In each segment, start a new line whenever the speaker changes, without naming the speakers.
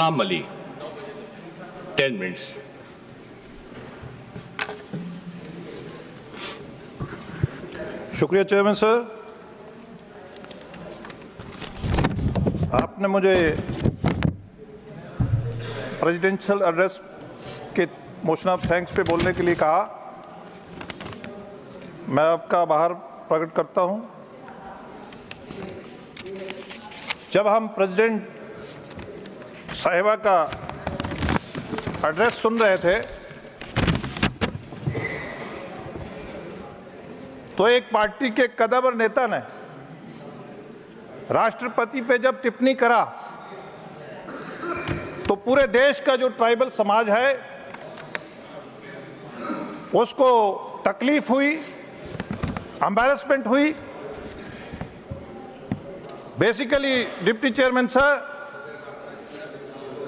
Ali, 10 minutes.
शुक्रिया chairman sir. आपने मुझे प्रेसिडेंशियल एड्रेस के मोशन ऑफ थैंक्स पे बोलने के लिए कहा। मैं आपका आभार प्रकट करता हूं। जब हम प्रेसिडेंट साहिबा का एड्रेस सुन रहे थे तो एक पार्टी के कद्दावर नेता ने राष्ट्रपति पे जब टिप्पणी करा तो पूरे देश का जो ट्राइबल समाज है उसको तकलीफ हुई, एम्बैरेसमेंट हुई। Basically deputy chairman sir,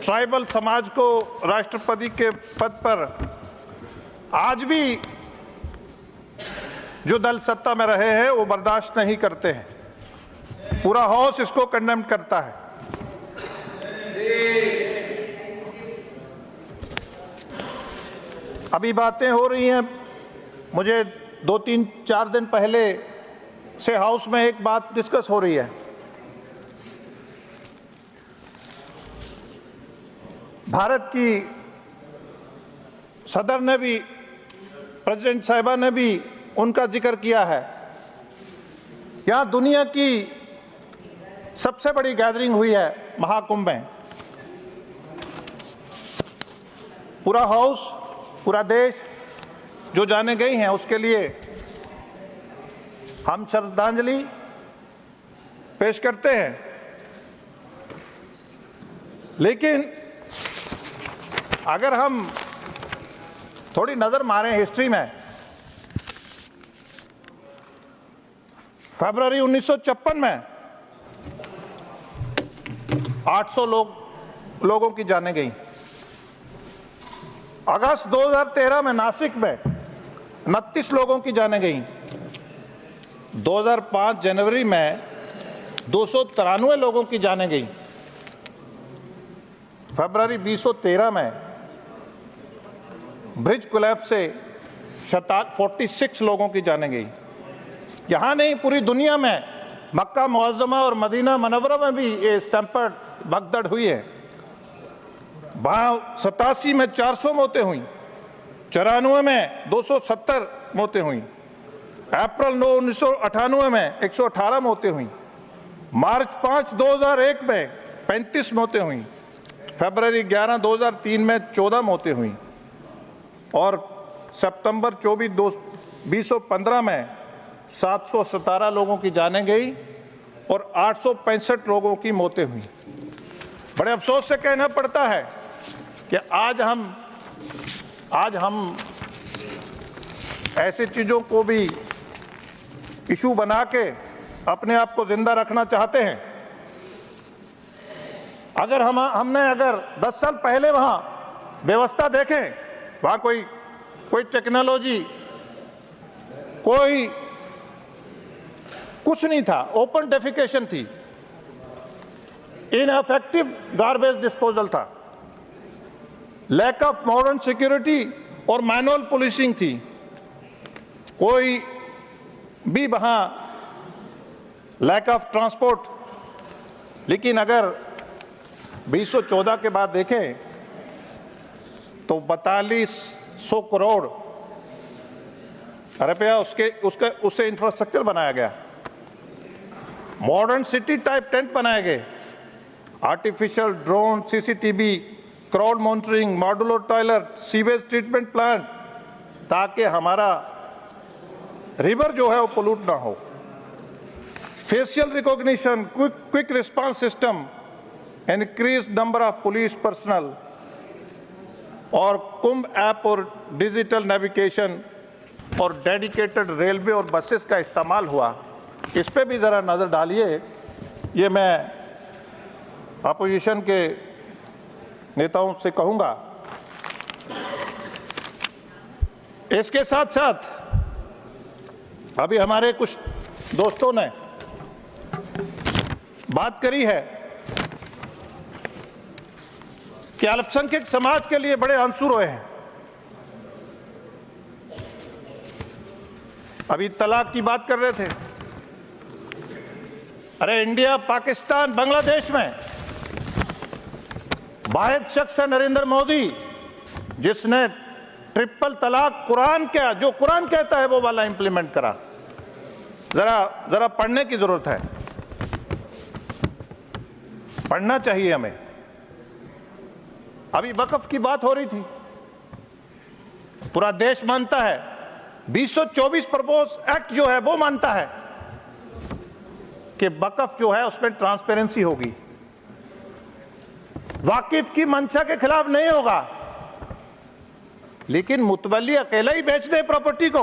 tribal समाज को राष्ट्रपति के पद पर आज भी जो दल सत्ता में रहे हैं वो बर्दाश्त नहीं करते हैं। पूरा हाउस इसको कंडेम करता है। अभी बातें हो रही हैं, मुझे 2-3-4 दिन पहले से हाउस में एक बात डिस्कस हो रही है। भारत की सदर ने भी, प्रेसिडेंट साहिबा ने भी उनका जिक्र किया है। यहां दुनिया की सबसे बड़ी गैदरिंग हुई है महाकुंभ में। पूरा हाउस, पूरा देश जो जाने गई हैं उसके लिए हम श्रद्धांजलि पेश करते हैं। लेकिन अगर हम थोड़ी नजर मारें हिस्ट्री में, फरवरी 1956 में 800 लोगों की जानें गई। अगस्त 2013 में नासिक में 29 लोगों की जानें गई। 2005 जनवरी में 293 लोगों की जानें गई। फरवरी 2013 में ब्रिज कोलैप्स से 46 लोगों की जानें गई। यहां नहीं, पूरी दुनिया में मक्का मुअज़्ज़मा और मदीना मनव्वरा में भी ये स्टैम्पर्ड भगदड़ हुई है। वहां 87 में 400 मौतें हुई, 94 में 270 मौतें हुई, अप्रैल 9 1998 में 118 मौतें हुई, मार्च 5 2001 में 35 मौतें हुई, फरवरी 11 2003 में 14 मौतें हुई और सितंबर 24 2015 में 717 लोगों की जानें गई और 865 लोगों की मौतें हुई। बड़े अफसोस से कहना पड़ता है कि आज हम ऐसी चीजों को भी इशू बना के अपने आप को जिंदा रखना चाहते हैं। अगर हमने 10 साल पहले वहां व्यवस्था देखें, वहां कोई टेक्नोलॉजी, कोई कुछ नहीं था, ओपन डेफिकेशन थी, इनएफेक्टिव गार्बेज डिस्पोजल था, लैक ऑफ मॉडर्न सिक्योरिटी और मैनुअल पुलिसिंग थी। कोई भी वहां लैक ऑफ ट्रांसपोर्ट। लेकिन अगर 2014 के बाद देखें तो 4200 करोड़ रुपया उससे इंफ्रास्ट्रक्चर बनाया गया, मॉडर्न सिटी टाइप टेंट बनाए गए, artificial drone, CCTV, crowd monitoring, modular toilet, sewage treatment plant, ताकि हमारा रिवर जो है वो पोल्यूट ना हो, facial recognition, quick response system, increase number of police personal और कुंभ ऐप और डिजिटल नेविगेशन और डेडिकेटेड रेलवे और बसेस का इस्तेमाल हुआ। इस पे भी जरा नजर डालिए। ये मैं अपोजिशन के नेताओं से कहूंगा। इसके साथ साथ अभी हमारे कुछ दोस्तों ने बात करी है कि अल्पसंख्यक समाज के लिए बड़े आंसू रोए हैं। अभी तलाक की बात कर रहे थे। अरे इंडिया, पाकिस्तान, बांग्लादेश में वाहिद शख्स है नरेंद्र मोदी जिसने ट्रिपल तलाक कुरान क्या, जो कुरान कहता है वो वाला इंप्लीमेंट करा। जरा पढ़ने की जरूरत है, पढ़ना चाहिए हमें। अभी वक्फ की बात हो रही थी, पूरा देश मानता है, 2024 प्रपोज एक्ट जो है वो मानता है कि वक्फ जो है उसमें ट्रांसपेरेंसी होगी, वाकिफ की मंशा के खिलाफ नहीं होगा। लेकिन मुतवल्ली अकेला ही बेच दे प्रॉपर्टी को,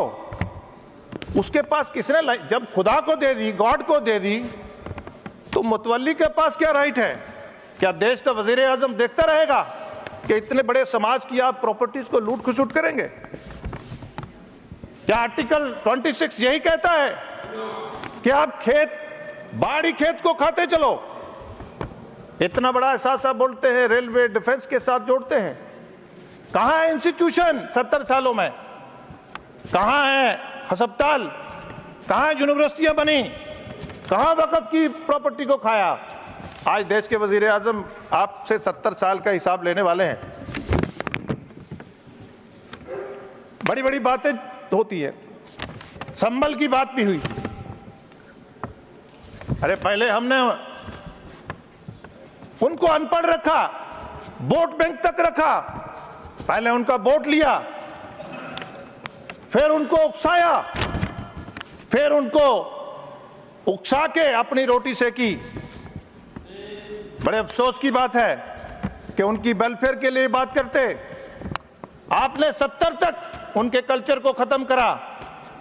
उसके पास किसने, जब खुदा को दे दी, गॉड को दे दी, तो मुतवल्ली के पास क्या राइट है? क्या देश का वजीर आजम देखता रहेगा कि इतने बड़े समाज की आप प्रॉपर्टीज को लूट खसुट करेंगे? क्या आर्टिकल 26 यही कहता है कि आप बाड़ी खेत को खाते चलो? इतना बड़ा एहसास आप बोलते हैं, रेलवे डिफेंस के साथ जोड़ते हैं। कहां है इंस्टीट्यूशन 70 सालों में? कहां है अस्पताल? कहां यूनिवर्सिटियां बनी? कहां वक्फ की प्रॉपर्टी को खाया? आज देश के वजीर आजम आपसे 70 साल का हिसाब लेने वाले हैं। बड़ी बड़ी बातें होती है। संबल की बात भी हुई। अरे पहले हमने उनको अनपढ़ रखा, वोट बैंक तक रखा, पहले उनका वोट लिया, फिर उनको उकसाया, फिर उनको उकसा के अपनी रोटी सेकी। बड़े अफसोस की बात है कि उनकी वेलफेयर के लिए बात करते, आपने 70 तक उनके कल्चर को खत्म करा।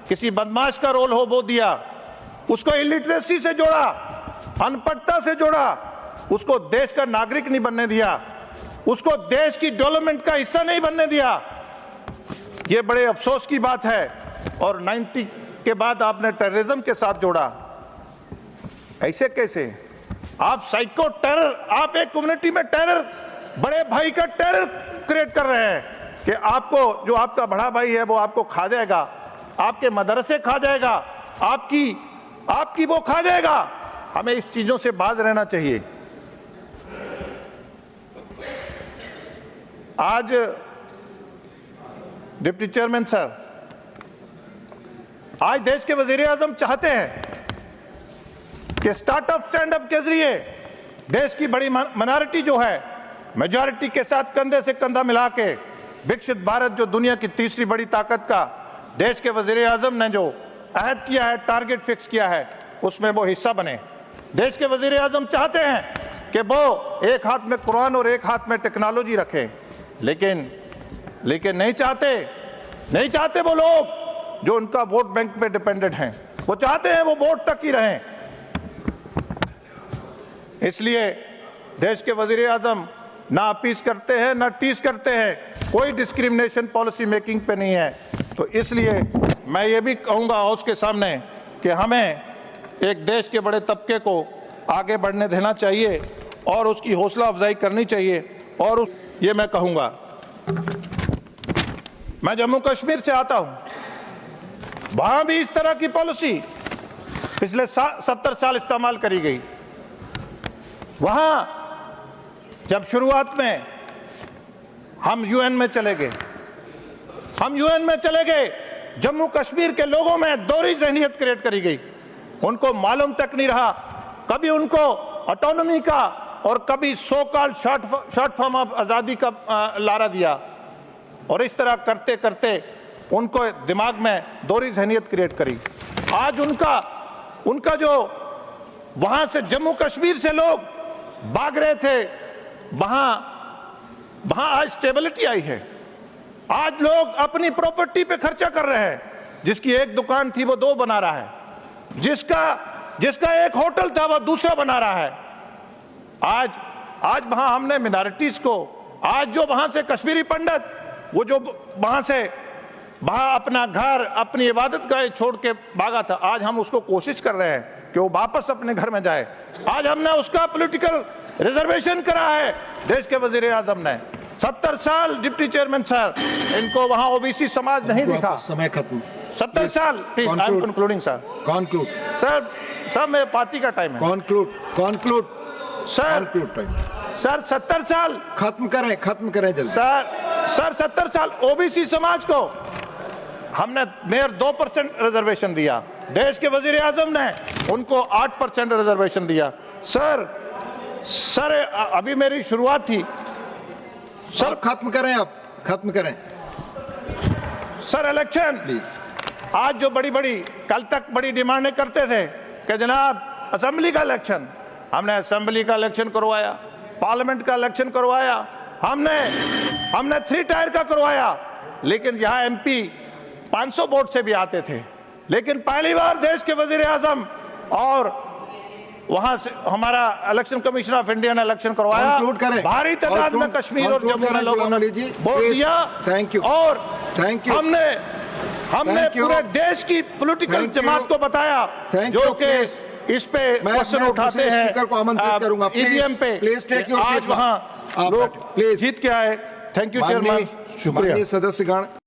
किसी बदमाश का रोल हो वो दिया, उसको इलिटरेसी से जोड़ा, अनपढ़ता से जोड़ा, उसको देश का नागरिक नहीं बनने दिया, उसको देश की डेवलपमेंट का हिस्सा नहीं बनने दिया। ये बड़े अफसोस की बात है। और 90 के बाद आपने टेररिज्म के साथ जोड़ा। ऐसे कैसे? आप साइको टेरर, आप एक कम्युनिटी में टेरर, बड़े भाई का टेरर क्रिएट कर रहे हैं कि आपको, जो आपका बड़ा भाई है वो आपको खा जाएगा, आपके मदरसे खा जाएगा, आपकी वो खा जाएगा। हमें इस चीजों से बाज रहना चाहिए। आज डिप्टी चेयरमैन सर, आज देश के वजीर आजम चाहते हैं कि स्टार्टअप स्टैंडअप के जरिए देश की बड़ी माइनॉरिटी जो है मेजॉरिटी के साथ कंधे से कंधा मिला के विकसित भारत, जो दुनिया की तीसरी बड़ी ताकत का देश के वजीर आजम ने जो अहद किया है, टारगेट फिक्स किया है, उसमें वो हिस्सा बने। देश के वजीर आजम चाहते हैं कि वो एक हाथ में कुरान और एक हाथ में टेक्नोलॉजी रखें, लेकिन नहीं चाहते वो लोग जो उनका वोट बैंक पे डिपेंडेंट हैं। वो चाहते हैं वो वोट तक ही रहें। इसलिए देश के वजीर आजम ना अपीस करते हैं ना टीस करते हैं, कोई डिस्क्रिमिनेशन पॉलिसी मेकिंग पे नहीं है। तो इसलिए मैं ये भी कहूंगा हाउस के सामने कि हमें एक देश के बड़े तबके को आगे बढ़ने देना चाहिए और उसकी हौसला अफजाई करनी चाहिए। और ये मैं कहूंगा, मैं जम्मू कश्मीर से आता हूं, वहां भी इस तरह की पॉलिसी पिछले 70 साल इस्तेमाल करी गई। वहां जब शुरुआत में हम यूएन में चले गए, जम्मू कश्मीर के लोगों में दोहरी ज़हनियत क्रिएट करी गई। उनको मालूम तक नहीं रहा, कभी उनको ऑटोनॉमी का और कभी so called short form of आज़ादी का लारा दिया। और इस तरह करते करते उनको दिमाग में दोहरी ज़हनियत क्रिएट करी। आज उनका जो वहां से जम्मू कश्मीर से लोग भाग रहे थे, वहां आज स्टेबिलिटी आई है। आज लोग अपनी प्रॉपर्टी पे खर्चा कर रहे हैं। जिसकी एक दुकान थी वो 2 बना रहा है, जिसका एक होटल था वो दूसरा बना रहा है। आज वहां हमने मिनॉरिटीज को, आज जो वहां से कश्मीरी पंडित, वो जो वहां अपना घर, अपनी इबादत गाह छोड़ के भागा था, आज हम उसको कोशिश कर रहे हैं कि वो वापस अपने घर में जाए। आज हमने उसका पॉलिटिकल रिजर्वेशन करा है देश के वजीर आजम ने। 70 साल डिप्टी चेयरमैन सर, इनको वहां ओबीसी समाज नहीं दिखा।
समय खत्म।
70 साल। Please, I am concluding sir.
Conclude
sir मेरे पार्टी का टाइम है।
Conclude
sir
time.
सर 70 साल
खत्म करें जल्दी।
सर 70 साल ओबीसी समाज को हमने मेयर 2% रिजर्वेशन दिया, देश के वजीर आजम ने उनको 8% रिजर्वेशन दिया। सर अभी मेरी शुरुआत थी
सर। खत्म करें
सर। Election
please.
आज जो बड़ी कल तक बड़ी डिमांडें करते थे कि जनाब असेंबली का इलेक्शन, हमने असेंबली का इलेक्शन करवाया, पार्लियामेंट का इलेक्शन करवाया, हमने 3 टायर का करवाया, लेकिन यहाँ एमपी 500 वोट से भी आते थे। लेकिन पहली बार देश के वजीर आजम और वहां से हमारा इलेक्शन कमीशन ऑफ इंडिया ने इलेक्शन करवाया, भारी तादाद में कश्मीर और जम्मू में लोगों ने वोट दिया।
Thank you.
और हमने पूरे देश की पॉलिटिकल जमात को बताया जो कि इस पे क्वेश्चन उठाते हैं ईवीएम पे, आज वहां लोग जीत के आए। Thank you chairman.
शुक्रिया सदस्यगण।